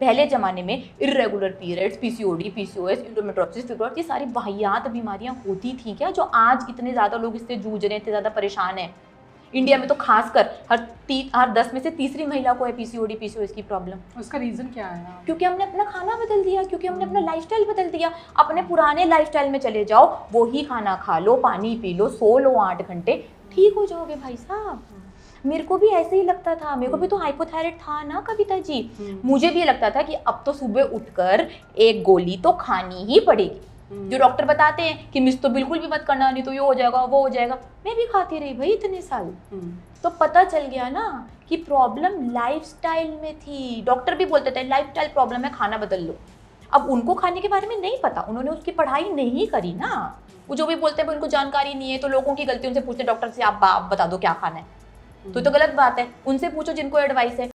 पहले ज़माने में इर्रेगुलर पीरियड्स, पीसीओडी, पीसीओएस, इंडोमेट्रियोसिस, फिब्रोइड्स, ये सारी वाहियात बीमारियां होती थी क्या, जो आज इतने ज़्यादा लोग इससे जूझ रहे हैं, इतने ज़्यादा परेशान हैं। इंडिया में तो खासकर हर 10 में से तीसरी महिला को है पीसीओडी, पीसीओएस की प्रॉब्लम। उसका रीज़न क्या है? क्योंकि हमने अपना खाना बदल दिया, क्योंकि हमने अपना लाइफस्टाइल बदल दिया। अपने पुराने लाइफस्टाइल में चले जाओ, वही खाना खा लो, पानी पी लो, सो लो 8 घंटे, ठीक हो जाओगे भाई साहब। मेरे को भी ऐसे ही लगता था, मेरे को भी तो हाइपोथायराइड था ना कविता जी। मुझे भी ये लगता था कि अब तो सुबह उठकर एक गोली तो खानी ही पड़ेगी। जो डॉक्टर बताते हैं कि मिस तो बिल्कुल भी मत करना, नहीं तो ये हो जाएगा वो हो जाएगा, मैं भी खाती रही भाई इतने साल। तो पता चल गया ना कि प्रॉब्लम लाइफस्टाइल में थी। डॉक्टर भी बोलते थे लाइफस्टाइल प्रॉब्लम है, खाना बदल लो। अब उनको खाने के बारे में नहीं पता, उन्होंने उसकी पढ़ाई नहीं करी ना। वो जो भी बोलते हैं उनको जानकारी नहीं है, तो लोगों की गलती, उनसे पूछते डॉक्टर से आप बता दो क्या खाना है, तो गलत बात है। उनसे पूछो जिनको एडवाइस है।